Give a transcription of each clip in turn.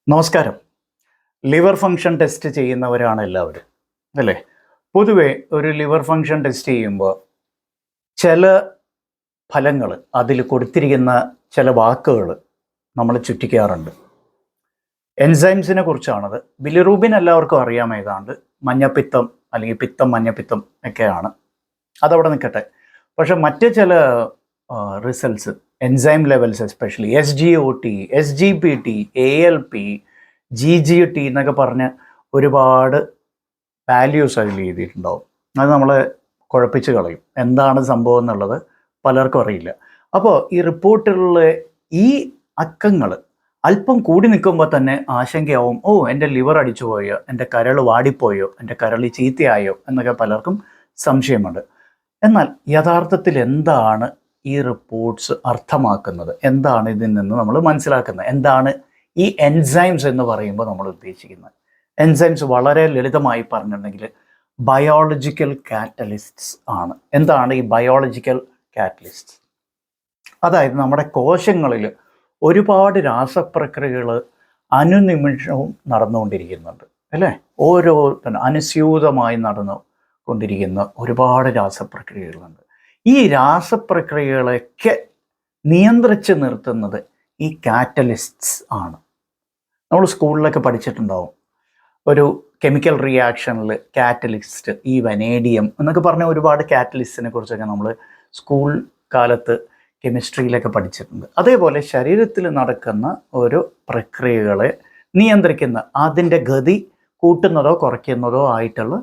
നമസ്കാരം. Liver function test ചെയ്യുന്നവരാണ് എല്ലാവരും, അല്ലേ? പൊതുവെ ഒരു ലിവർ ഫംഗ്ഷൻ ടെസ്റ്റ് ചെയ്യുമ്പോൾ ചില ഫലങ്ങൾ, അതിൽ കൊടുത്തിരിക്കുന്ന ചില വാക്കുകൾ നമ്മൾ ചുറ്റിക്കാറുണ്ട്. എൻസൈംസിനെ കുറിച്ചാണത്. ബിലിറൂബിൻ എല്ലാവർക്കും അറിയാം, ഏതാണ്ട് മഞ്ഞപ്പിത്തം അല്ലെങ്കിൽ പിത്തം, മഞ്ഞപ്പിത്തം ഒക്കെയാണ്. അതവിടെ നിൽക്കട്ടെ. പക്ഷെ മറ്റ് ചില results, enzyme levels, especially SGOT, SGPT, ALP, GGT എന്നൊക്കെ പറഞ്ഞ് ഒരുപാട് വാല്യൂസ് അതിൽ എഴുതിയിട്ടുണ്ടാവും. അത് നമ്മളെ കുഴപ്പിച്ച് കളയും. എന്താണ് സംഭവം എന്നുള്ളത് പലർക്കും അറിയില്ല. അപ്പോൾ ഈ റിപ്പോർട്ടുകളിലെ ഈ അക്കങ്ങൾ അല്പം കൂടി നിൽക്കുമ്പോൾ തന്നെ ആശങ്കയാവും. ഓ, എൻ്റെ ലിവർ അടിച്ചു പോയോ, എൻ്റെ കരൾ വാടിപ്പോയോ, എൻ്റെ കരൾ ചീത്തയായോ എന്നൊക്കെ പലർക്കും സംശയമുണ്ട്. എന്നാൽ യഥാർത്ഥത്തിൽ എന്താണ് ഈ റിപ്പോർട്ട്സ് അർത്ഥമാക്കുന്നത്? എന്താണ് ഇതിൽ നിന്ന് നമ്മൾ മനസ്സിലാക്കുന്നത്? എന്താണ് ഈ എൻസൈംസ് എന്ന് പറയുമ്പോൾ നമ്മൾ ഉദ്ദേശിക്കുന്നത്? എൻസൈംസ് വളരെ ലളിതമായി പറഞ്ഞിട്ടുണ്ടെങ്കിൽ ബയോളജിക്കൽ കാറ്റലിസ്റ്റ്സ് ആണ്. എന്താണ് ഈ ബയോളജിക്കൽ കാറ്റലിസ്റ്റ്സ്? അതായത് നമ്മുടെ കോശങ്ങളിൽ ഒരുപാട് രാസപ്രക്രിയകൾ അനുനിമിഷവും നടന്നുകൊണ്ടിരിക്കുന്നുണ്ട്, അല്ലേ? ഓരോ അനുസ്യൂതമായി നടന്നുകൊണ്ടിരിക്കുന്ന ഒരുപാട് രാസപ്രക്രിയകളുണ്ട്. ഈ രാസപ്രക്രിയകളൊക്കെ നിയന്ത്രിച്ച് നിർത്തുന്നത് ഈ കാറ്റലിസ്റ്റ്സ് ആണ്. നമ്മൾ സ്കൂളിലൊക്കെ പഠിച്ചിട്ടുണ്ടാവും, ഒരു കെമിക്കൽ റിയാക്ഷനിൽ കാറ്റലിസ്റ്റ്, ഈ വനേഡിയം എന്നൊക്കെ പറഞ്ഞ ഒരുപാട് കാറ്റലിസ്റ്റിനെ കുറിച്ചൊക്കെ നമ്മൾ സ്കൂൾ കാലത്ത് കെമിസ്ട്രിയിലൊക്കെ പഠിച്ചിട്ടുണ്ട്. അതേപോലെ ശരീരത്തിൽ നടക്കുന്ന ഒരു പ്രക്രിയകളെ നിയന്ത്രിക്കുന്ന, അതിൻ്റെ ഗതി കൂട്ടുന്നതോ കുറയ്ക്കുന്നതോ ആയിട്ടുള്ള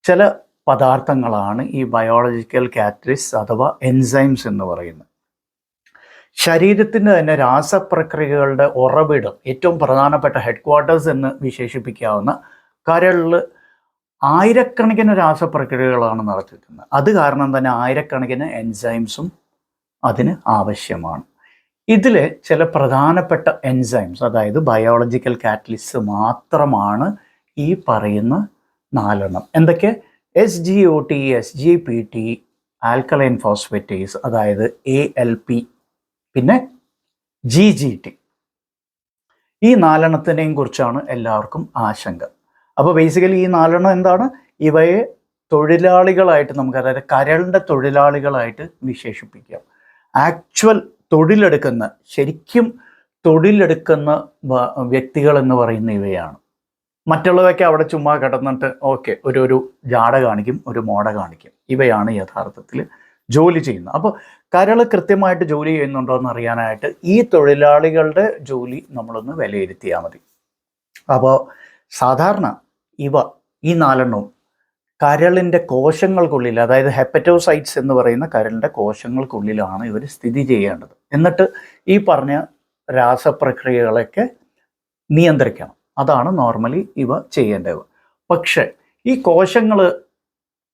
ചില പദാർത്ഥങ്ങളാണ് ഈ ബയോളജിക്കൽ കാറ്റലിസ്റ്റ് അഥവാ എൻസൈംസ് എന്ന് പറയുന്നത്. ശരീരത്തിൻ്റെ തന്നെ രാസപ്രക്രിയകളുടെ ഉറവിടം, ഏറ്റവും പ്രധാനപ്പെട്ട ഹെഡ് ക്വാർട്ടേഴ്സ് എന്ന് വിശേഷിപ്പിക്കാവുന്ന കരളിൽ ആയിരക്കണക്കിന് രാസപ്രക്രിയകളാണ് നടത്തിയിട്ടുള്ളത്. അത് കാരണം തന്നെ ആയിരക്കണക്കിന് എൻസൈംസും അതിന് ആവശ്യമാണ്. ഇതിൽ ചില പ്രധാനപ്പെട്ട എൻസൈംസ്, അതായത് ബയോളജിക്കൽ കാറ്റലിസ്റ്റ് മാത്രമാണ് ഈ പറയുന്ന 4 എന്തൊക്കെ? SGOT, SGPT, ആൽക്കലൈൻ ഫോസ്ഫേറ്റേസ് അതായത് ALP, പിന്നെ GGT. ഈ 4 കുറിച്ചാണ് എല്ലാവർക്കും ആശങ്ക. അപ്പോൾ ബേസിക്കലി ഈ 4 എന്താണ്? ഇവയെ തൊഴിലാളികളായിട്ട് നമുക്ക്, അതായത് കരളിൻ്റെ തൊഴിലാളികളായിട്ട് വിശേഷിപ്പിക്കാം. ആക്ച്വൽ തൊഴിലെടുക്കുന്ന, ശരിക്കും തൊഴിലെടുക്കുന്ന വ്യക്തികൾ എന്ന് പറയുന്ന ഇവയാണ്. മറ്റുള്ളതൊക്കെ അവിടെ ചുമ്മാ കിടന്നിട്ട് ഓക്കെ ഒരു ജാട കാണിക്കും, ഒരു മോട കാണിക്കും. ഇവയാണ് യഥാർത്ഥത്തിൽ ജോലി ചെയ്യുന്നത്. അപ്പോൾ കരൾ കൃത്യമായിട്ട് ജോലി ചെയ്യുന്നുണ്ടോ എന്ന് അറിയാനായിട്ട് ഈ തൊഴിലാളികളുടെ ജോലി നമ്മളൊന്ന് വിലയിരുത്തിയാൽ മതി. അപ്പോൾ സാധാരണ ഈ 4 കരളിൻ്റെ കോശങ്ങൾക്കുള്ളിൽ, അതായത് ഹെപ്പറ്റോസൈറ്റ്സ് എന്ന് പറയുന്ന കരളിൻ്റെ കോശങ്ങൾക്കുള്ളിലാണ് ഇവർ സ്ഥിതി ചെയ്യേണ്ടത്. എന്നിട്ട് ഈ പറഞ്ഞ രാസപ്രക്രിയകളൊക്കെ നിയന്ത്രിക്കണം. അതാണ് നോർമലി ഇവ ചെയ്യേണ്ടത്. പക്ഷേ ഈ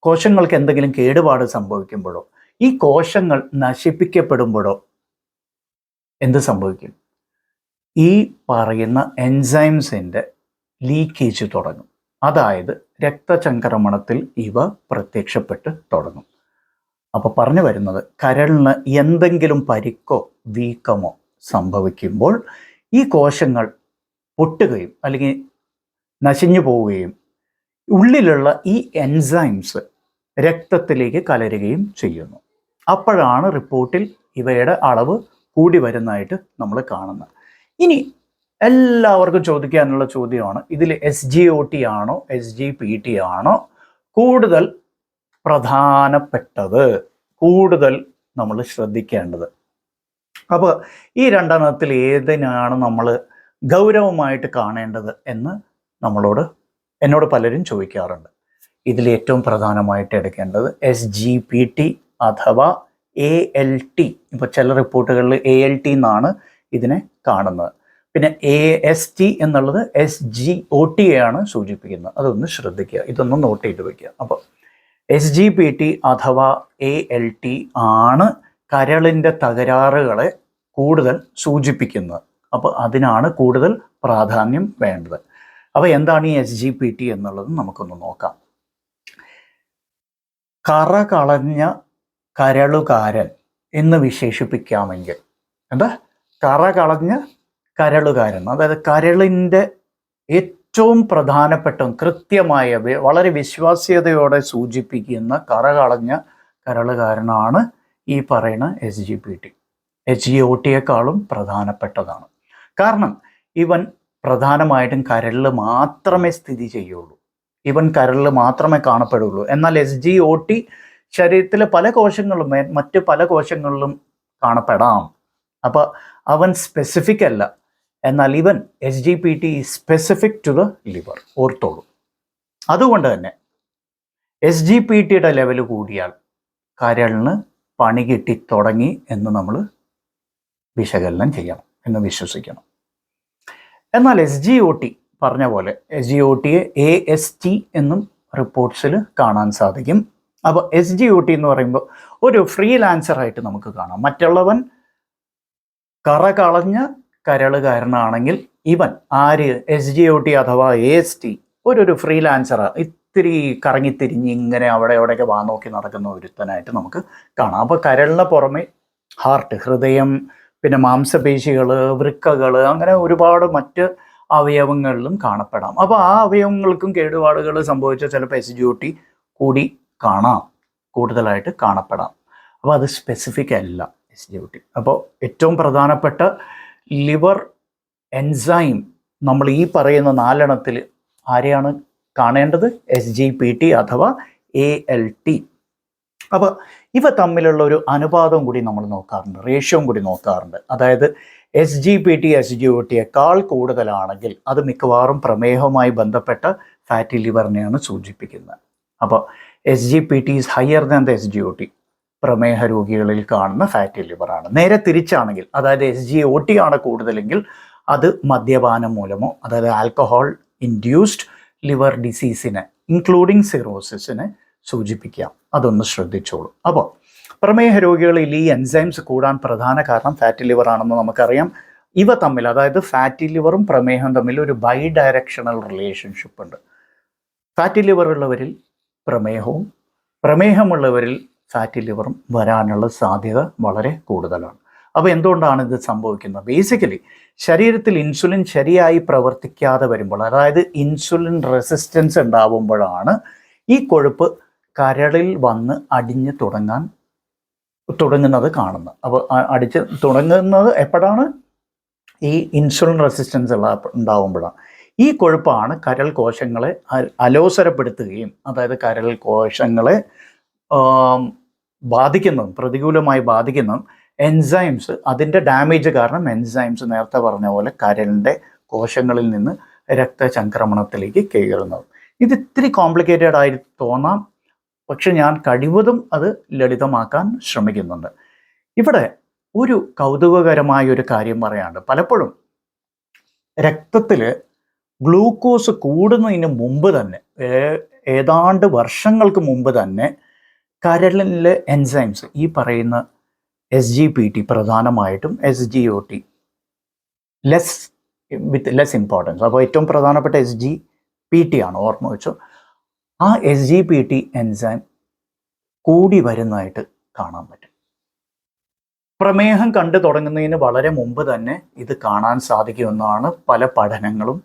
കോശങ്ങൾക്ക് എന്തെങ്കിലും കേടുപാട് സംഭവിക്കുമ്പോഴോ, ഈ കോശങ്ങൾ നശിപ്പിക്കപ്പെടുമ്പോഴോ എന്ത് സംഭവിക്കും? ഈ പറയുന്ന എൻസൈംസിൻ്റെ ലീക്കേജ് തുടങ്ങും. അതായത് രക്തചംക്രമണത്തിൽ ഇവ പ്രത്യക്ഷപ്പെട്ട് തുടങ്ങും. അപ്പോൾ പറഞ്ഞു വരുന്നത്, കരളിന് എന്തെങ്കിലും പരിക്കോ വീക്കമോ സംഭവിക്കുമ്പോൾ ഈ കോശങ്ങൾ പൊട്ടുകയും അല്ലെങ്കിൽ നശിഞ്ഞു പോവുകയും ഉള്ളിലുള്ള ഈ എൻസൈംസ് രക്തത്തിലേക്ക് കലരുകയും ചെയ്യുന്നു. അപ്പോഴാണ് റിപ്പോർട്ടിൽ ഇവയുടെ അളവ് കൂടി വരുന്നതായിട്ട് നമ്മൾ കാണുന്നത്. ഇനി എല്ലാവർക്കും ചോദിക്കാനുള്ള ചോദ്യമാണ്, ഇതിൽ SGOT ആണോ SGPT ആണോ കൂടുതൽ പ്രധാനപ്പെട്ടത്, കൂടുതൽ നമ്മൾ ശ്രദ്ധിക്കേണ്ടത്? അപ്പോൾ ഈ 2 ഏതിനാണ് നമ്മൾ ഗൗരവമായിട്ട് കാണേണ്ടത് എന്ന് എന്നോട് പലരും ചോദിക്കാറുണ്ട്. ഇതിൽ ഏറ്റവും പ്രധാനമായിട്ട് എടുക്കേണ്ടത് SGPT അഥവാ ALT. ഇപ്പോൾ ചില റിപ്പോർട്ടുകളിൽ ALT എന്നാണ് ഇതിനെ കാണുന്നത്. പിന്നെ AST എന്നുള്ളത് SGOT ആണ് സൂചിപ്പിക്കുന്നത്. അതൊന്ന് ശ്രദ്ധിക്കുക, ഇതൊന്ന് നോട്ട് ചെയ്ത് വയ്ക്കുക. അപ്പോൾ SGPT അഥവാ ALT ആണ് കരളിൻ്റെ തകരാറുകളെ കൂടുതൽ സൂചിപ്പിക്കുന്നത്. അപ്പോൾ അതിനാണ് കൂടുതൽ പ്രാധാന്യം വേണ്ടത്. അപ്പോൾ എന്താണ് ഈ SGPT എന്നുള്ളത് നമുക്കൊന്ന് നോക്കാം. കറ കളഞ്ഞ കരളുകാരൻ എന്ന് വിശേഷിപ്പിക്കാമെങ്കിൽ, എന്താ? കറ കളഞ്ഞ കരളുകാരൻ, അതായത് കരളിൻ്റെ ഏറ്റവും പ്രധാനപ്പെട്ട കൃത്യമായ വളരെ വിശ്വാസ്യതയോടെ സൂചിപ്പിക്കുന്ന കറകളഞ്ഞ കരളുകാരനാണ് ഈ പറയുന്ന SGPT. HGOTയേക്കാളും പ്രധാനപ്പെട്ടതാണ്. കാരണം ഇവൻ പ്രധാനമായിട്ടും കരളിൽ മാത്രമേ സ്ഥിതി ചെയ്യുള്ളൂ, ഇവൻ കരളിൽ മാത്രമേ കാണപ്പെടുള്ളൂ. എന്നാൽ SGOT ശരീരത്തിലെ പല കോശങ്ങളിലും മറ്റ് പല കോശങ്ങളിലും കാണപ്പെടാം. അപ്പോൾ അവൻ സ്പെസിഫിക് അല്ല. എന്നാൽ ഇവൻ SGPT specific to the liver, ഓർത്തോളൂ. അതുകൊണ്ട് തന്നെ SGPTയുടെ ലെവൽ കൂടിയാൽ കരളിന് പണി കിട്ടി തുടങ്ങി എന്ന് നമ്മൾ വിശകലനം ചെയ്യണം എന്ന് വിശ്വസിക്കണം. എന്നാൽ SGOT പറഞ്ഞ പോലെ SGOTയെ AST എന്നും റിപ്പോർട്ട്സിൽ കാണാൻ സാധിക്കും. അപ്പോൾ SGOT എന്ന് പറയുമ്പോൾ ഒരു ഫ്രീലാൻസറായിട്ട് നമുക്ക് കാണാം. മറ്റുള്ളവൻ കറ കളഞ്ഞ കരളുകാരനാണെങ്കിൽ ഇവൻ SGOT അഥവാ AST ഒരു ഫ്രീലാൻസറാണ്, ഇത്തിരി കറങ്ങിത്തിരിഞ്ഞ് ഇങ്ങനെ അവിടെ അവിടെയൊക്കെ നോക്കി നടക്കുന്ന ഒരുത്തനായിട്ട് നമുക്ക് കാണാം. അപ്പോൾ കരളിന് പുറമെ ഹാർട്ട്, ഹൃദയം, പിന്നെ മാംസപേശികൾ, വൃക്കകൾ, അങ്ങനെ ഒരുപാട് മറ്റ് അവയവങ്ങളിലും കാണപ്പെടാം. അപ്പോൾ ആ അവയവങ്ങൾക്കും കേടുപാടുകൾ സംഭവിച്ച ചിലപ്പോൾ SGOT കൂടി കൂടുതലായിട്ട് കാണപ്പെടാം. അപ്പോൾ അത് സ്പെസിഫിക് അല്ല SGOT. അപ്പോൾ ഏറ്റവും പ്രധാനപ്പെട്ട ലിവർ എൻസൈം നമ്മൾ ഈ പറയുന്ന 4 ആരെയാണ് കാണേണ്ടത്? SGPT അഥവാ ALT. അപ്പോൾ ഇവ തമ്മിലുള്ള ഒരു അനുപാതം കൂടി നമ്മൾ നോക്കാറുണ്ട്, റേഷ്യോയും കൂടി നോക്കാറുണ്ട്. അതായത് SGPT SGOTയേക്കാൾ കൂടുതലാണെങ്കിൽ അത് മിക്കവാറും പ്രമേഹവുമായി ബന്ധപ്പെട്ട ഫാറ്റി ലിവറിനെയാണ് സൂചിപ്പിക്കുന്നത്. അപ്പോൾ SGPT is higher than the SGOT പ്രമേഹ രോഗികളിൽ കാണുന്ന ഫാറ്റി ലിവറാണ്. നേരെ തിരിച്ചാണെങ്കിൽ, അതായത് SGOT ആണ് കൂടുതലെങ്കിൽ അത് മദ്യപാനം മൂലമോ, അതായത് ആൽക്കഹോൾ ഇൻഡ്യൂസ്ഡ് ലിവർ ഡിസീസിനെ ഇൻക്ലൂഡിങ് സിറോസിസിനെ സൂചിപ്പിക്കാം. അതൊന്ന് ശ്രദ്ധിച്ചോളൂ. അപ്പോൾ പ്രമേഹ രോഗികളിൽ ഈ എൻസൈംസ് കൂടാൻ പ്രധാന കാരണം ഫാറ്റി ലിവർ ആണെന്ന് നമുക്കറിയാം. ഇവ തമ്മിൽ, അതായത് ഫാറ്റി ലിവറും പ്രമേഹം തമ്മിൽ ഒരു ബൈ ഡയറക്ഷണൽ റിലേഷൻഷിപ്പ് ഉണ്ട്. ഫാറ്റി ലിവർ ഉള്ളവരിൽ പ്രമേഹവും, പ്രമേഹമുള്ളവരിൽ ഫാറ്റി ലിവറും വരാനുള്ള സാധ്യത വളരെ കൂടുതലാണ്. അപ്പോൾ എന്തുകൊണ്ടാണ് ഇത് സംഭവിക്കുന്നത്? ബേസിക്കലി ശരീരത്തിൽ ഇൻസുലിൻ ശരിയായി പ്രവർത്തിക്കാതെ വരുമ്പോൾ, അതായത് ഇൻസുലിൻ റെസിസ്റ്റൻസ് ഉണ്ടാവുമ്പോഴാണ് ഈ കൊഴുപ്പ് കരളിൽ വന്ന് അടിഞ്ഞ് തുടങ്ങുന്നത് കാണുന്നത്. അപ്പോൾ അടിച്ച് തുടങ്ങുന്നത് എപ്പോഴാണ്? ഈ ഇൻസുലിൻ റെസിസ്റ്റൻസ് ഉണ്ടാവുമ്പോഴാണ്. ഈ കൊഴുപ്പാണ് കരൾ കോശങ്ങളെ അലോസരപ്പെടുത്തുകയും, അതായത് കരൾ കോശങ്ങളെ പ്രതികൂലമായി ബാധിക്കുന്നതും എൻസൈംസ്, അതിൻ്റെ ഡാമേജ് കാരണം എൻസൈംസ് നേരത്തെ പറഞ്ഞ പോലെ കരളിൻ്റെ കോശങ്ങളിൽ നിന്ന് രക്തചംക്രമണത്തിലേക്ക് കയറുന്നത്. ഇത് ഇത്തിരി കോംപ്ലിക്കേറ്റഡ് ആയി തോന്നാം, പക്ഷെ ഞാൻ കഴിവതും അത് ലളിതമാക്കാൻ ശ്രമിക്കുന്നുണ്ട്. ഇവിടെ ഒരു കൗതുകകരമായ ഒരു കാര്യം പറയാണ്ട്, പലപ്പോഴും രക്തത്തിൽ ഗ്ലൂക്കോസ് കൂടുന്നതിന് മുമ്പ് തന്നെ, ഏതാണ്ട് വർഷങ്ങൾക്ക് മുമ്പ് തന്നെ കരളിലെ എൻസൈംസ്, ഈ പറയുന്ന SGPT പ്രധാനമായിട്ടും SGOT വിത്ത് ലെസ് ഇമ്പോർട്ടൻസ്, അപ്പോൾ ഏറ്റവും പ്രധാനപ്പെട്ട SGPT ആണ്, ഓർമ്മ വെച്ചോ. ആ SGPT എൻസൈം കൂടി വരുന്നതായിട്ട് കാണാൻ പറ്റും. പ്രമേഹം കണ്ടു തുടങ്ങുന്നതിന് വളരെ മുമ്പ് തന്നെ ഇത് കാണാൻ സാധിക്കുമെന്നാണ് പല പഠനങ്ങളും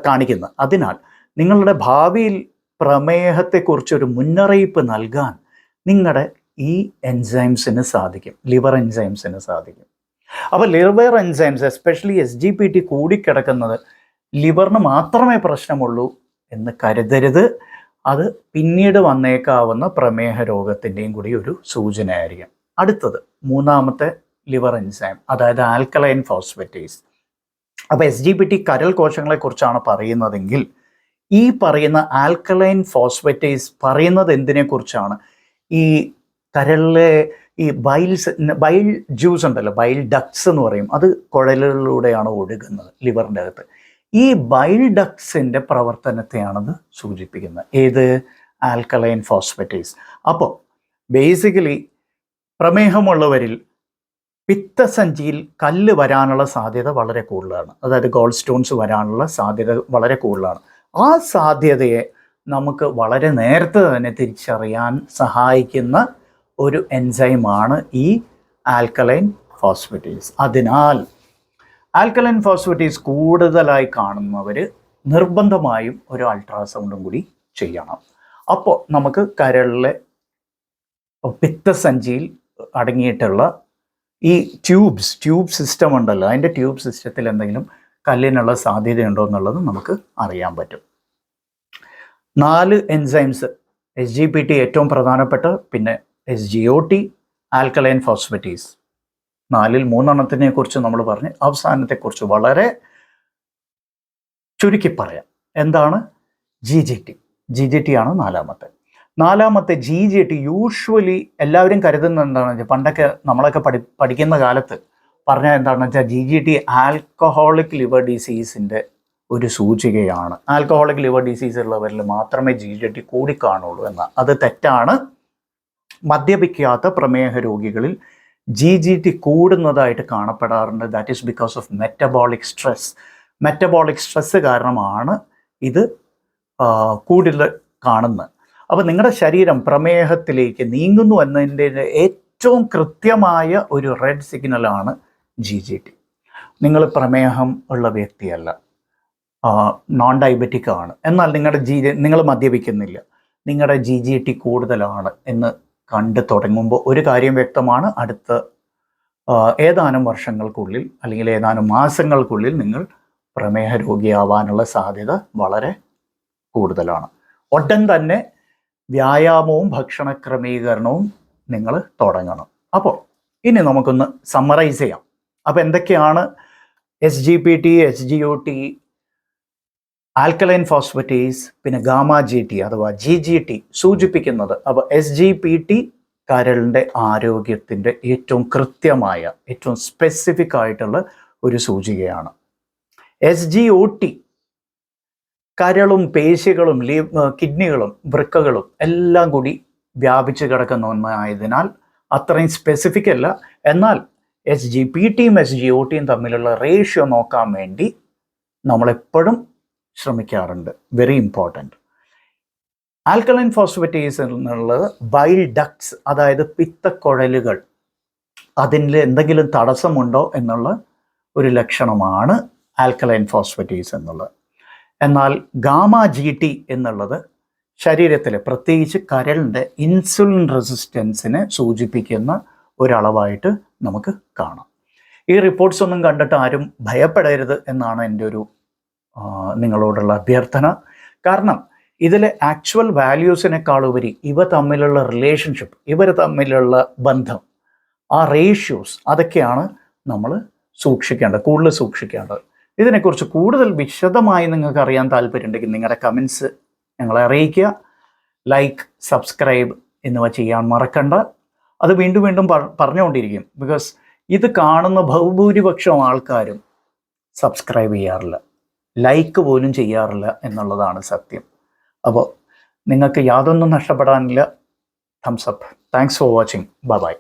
കാണിക്കുന്നത്. അതിനാൽ നിങ്ങളുടെ ഭാവിയിൽ പ്രമേഹത്തെക്കുറിച്ചൊരു മുന്നറിയിപ്പ് നൽകാൻ നിങ്ങളുടെ ഈ എൻസൈംസിന് സാധിക്കും, ലിവർ എൻസൈംസിന് സാധിക്കും. അപ്പോൾ ലിവർ എൻസൈംസ്, എസ്പെഷ്യലി SGPT കൂടിക്കിടക്കുന്നത് ലിവറിന് മാത്രമേ പ്രശ്നമുള്ളൂ എന്ന് കരുതരുത്. അത് പിന്നീട് വന്നേക്കാവുന്ന പ്രമേഹ രോഗത്തിൻ്റെയും കൂടി ഒരു സൂചനയായിരിക്കും. അടുത്തത് മൂന്നാമത്തെ ലിവർ എൻസൈം, അതായത് ആൽക്കലൈൻ ഫോസ്ഫേറ്റേസ്. അപ്പോൾ SGPT കരൾ കോശങ്ങളെക്കുറിച്ചാണ് പറയുന്നതെങ്കിൽ ഈ പറയുന്ന ആൽക്കലൈൻ ഫോസ്ഫേറ്റേസ് പറയുന്നത് എന്തിനെക്കുറിച്ചാണ്? ഈ കരളിലെ ഈ ബൈൽ ജ്യൂസ് ഉണ്ടല്ലോ, ബൈൽ ഡക്ട്സ് എന്ന് പറയും, അത് കുഴലുകളിലൂടെയാണ് ഒഴുകുന്നത് ലിവറിൻ്റെ അകത്ത്. ഈ ബൈൽ ഡക്ട്സിൻ്റെ പ്രവർത്തനത്തെയാണത് സൂചിപ്പിക്കുന്നത്. ഏത്? Alkaline phosphatase. അപ്പോൾ ബേസിക്കലി പ്രമേഹമുള്ളവരിൽ പിത്തസഞ്ചിയിൽ കല്ല് വരാനുള്ള സാധ്യത വളരെ കൂടുതലാണ്, അതായത് ഗോൾ സ്റ്റോൺസ് വരാനുള്ള സാധ്യത വളരെ കൂടുതലാണ്. ആ സാധ്യതയെ നമുക്ക് വളരെ നേരത്തെ തന്നെ തിരിച്ചറിയാൻ സഹായിക്കുന്ന ഒരു എൻസൈമാണ് ഈ ആൽക്കലൈൻ ഫോസ്ഫേറ്റേസ്. അതിനാൽ ആൽക്കലൈൻ ഫോസ്ഫേറ്റേസ് കൂടുതലായി കാണുന്നവർ നിർബന്ധമായും ഒരു അൾട്രാസൗണ്ടും കൂടി ചെയ്യണം. അപ്പോൾ നമുക്ക് കരളിലെ പിത്തസഞ്ചിയിൽ അടങ്ങിയിട്ടുള്ള ഈ ട്യൂബ് സിസ്റ്റം ഉണ്ടല്ലോ, അതിൻ്റെ ട്യൂബ് സിസ്റ്റത്തിൽ എന്തെങ്കിലും കല്ലിനുള്ള സാധ്യതയുണ്ടോ എന്നുള്ളത് നമുക്ക് അറിയാൻ പറ്റും. 4 എൻസൈംസ് SGPT ഏറ്റവും പ്രധാനപ്പെട്ട, പിന്നെ SGOT, ആൽക്കലൈൻ ഫോസ്ഫേറ്റേസ്, 4ൽ 3 കുറിച്ച് നമ്മൾ പറഞ്ഞ് അവസാനത്തെക്കുറിച്ച് വളരെ ചുരുക്കി പറയാം. എന്താണ് GGT ആണ് നാലാമത്തെ GGT. യൂഷ്വലി എല്ലാവരും കരുതുന്നത് എന്താണെന്ന് വെച്ചാൽ, പണ്ടൊക്കെ നമ്മളൊക്കെ പഠിക്കുന്ന കാലത്ത് പറഞ്ഞാൽ എന്താണെന്ന് വെച്ചാൽ GGT ആൽക്കഹോളിക് ലിവർ ഡിസീസിൻ്റെ ഒരു സൂചികയാണ്. ആൽക്കഹോളിക് ലിവർ ഡിസീസ് ഉള്ളവരിൽ മാത്രമേ GGT കൂടി കാണുള്ളൂ എന്ന അത് തെറ്റാണ്. മദ്യപിക്കാത്ത പ്രമേഹ രോഗികളിൽ GGT കൂടുന്നതായിട്ട് കാണപ്പെടാറുണ്ട്. That is because of metabolic stress കാരണമാണ് ഇത് കൂടുതൽ കാണുന്നത്. അപ്പോൾ നിങ്ങളുടെ ശരീരം പ്രമേഹത്തിലേക്ക് നീങ്ങുന്നു എന്നതിൻ്റെ ഏറ്റവും കൃത്യമായ ഒരു റെഡ് സിഗ്നലാണ് GGT. നിങ്ങൾ പ്രമേഹം ഉള്ള വ്യക്തിയല്ല, നോൺ ഡയബറ്റിക് ആണ്, എന്നാൽ നിങ്ങൾ മദ്യപിക്കുന്നില്ല, നിങ്ങളുടെ GGT കൂടുതലാണ് എന്ന് കണ്ടു തുടങ്ങുമ്പോൾ ഒരു കാര്യം വ്യക്തമാണ്, അടുത്ത ഏതാനും വർഷങ്ങൾക്കുള്ളിൽ അല്ലെങ്കിൽ ഏതാനും മാസങ്ങൾക്കുള്ളിൽ നിങ്ങൾ പ്രമേഹ രോഗിയാവാനുള്ള സാധ്യത വളരെ കൂടുതലാണ്. ഉടൻ തന്നെ വ്യായാമവും ഭക്ഷണ ക്രമീകരണവും നിങ്ങൾ തുടങ്ങണം. അപ്പോൾ ഇനി നമുക്കൊന്ന് സമ്മറൈസ് ചെയ്യാം. അപ്പോൾ എന്തൊക്കെയാണ് SGPT, SGOT, ആൽക്കലൈൻ ഫോസ്ഫേറ്റേസ്, പിന്നെ ഗാമ GT അഥവാ GGT സൂചിപ്പിക്കുന്നത്? അപ്പോൾ SGPT കരളിൻ്റെ ആരോഗ്യത്തിൻ്റെ ഏറ്റവും കൃത്യമായ, ഏറ്റവും സ്പെസിഫിക് ആയിട്ടുള്ള ഒരു സൂചികയാണ്. SGOT കരളും പേശികളും കിഡ്നികളും വൃക്കകളും എല്ലാം കൂടി വ്യാപിച്ച് കിടക്കുന്ന ഒന്നായതിനാൽ അത്രയും സ്പെസിഫിക് അല്ല. എന്നാൽ SGPTയും SGOTയും തമ്മിലുള്ള റേഷ്യോ നോക്കാൻ വേണ്ടി നമ്മളെപ്പോഴും ശ്രമിക്കാറുണ്ട്. Very important. ആൽക്കലൈൻ ഫോസ്ഫേറ്റേസ് എന്നുള്ളത് ബൈൽ ഡക്ട്സ്, അതായത് പിത്തക്കുഴലുകൾ, അതിൽ എന്തെങ്കിലും തടസ്സമുണ്ടോ എന്നുള്ള ഒരു ലക്ഷണമാണ് ആൽക്കലൈൻ ഫോസ്ഫേറ്റേസ് എന്നുള്ളത്. എന്നാൽ ഗാമ GT എന്നുള്ളത് ശരീരത്തിലെ പ്രത്യേകിച്ച് കരളിൻ്റെ ഇൻസുലിൻ റെസിസ്റ്റൻസിനെ സൂചിപ്പിക്കുന്ന ഒരളവായിട്ട് നമുക്ക് കാണാം. ഈ റിപ്പോർട്ട്സ് ഒന്നും കണ്ടിട്ട് ആരും ഭയപ്പെടരുത് എന്നാണ് എൻ്റെ ഒരു നിങ്ങളോടുള്ള അഭ്യർത്ഥന. കാരണം ഇതിലെ ആക്ച്വൽ വാല്യൂസിനേക്കാളുപരി ഇവ തമ്മിലുള്ള റിലേഷൻഷിപ്പ്, ഇവർ തമ്മിലുള്ള ബന്ധം, ആ റേഷ്യോസ്, അതൊക്കെയാണ് നമ്മൾ കൂടുതൽ സൂക്ഷിക്കേണ്ടത്. ഇതിനെക്കുറിച്ച് കൂടുതൽ വിശദമായി നിങ്ങൾക്ക് അറിയാൻ താല്പര്യമുണ്ടെങ്കിൽ നിങ്ങളുടെ കമൻസ് ഞങ്ങളെ അറിയിക്കുക. ലൈക്ക്, സബ്സ്ക്രൈബ് എന്നിവ ചെയ്യാൻ മറക്കണ്ട. അത് വീണ്ടും വീണ്ടും പറഞ്ഞുകൊണ്ടിരിക്കും. ബിക്കോസ് ഇത് കാണുന്ന ബഹുഭൂരിപക്ഷം ആൾക്കാരും സബ്സ്ക്രൈബ് ചെയ്യാറില്ല, ലൈക്ക് പോലും ചെയ്യാറില്ല എന്നുള്ളതാണ് സത്യം. അപ്പോൾ നിങ്ങൾക്ക് യാതൊന്നും നഷ്ടപ്പെടാനില്ല. Thumbs up. Thanks for watching. By.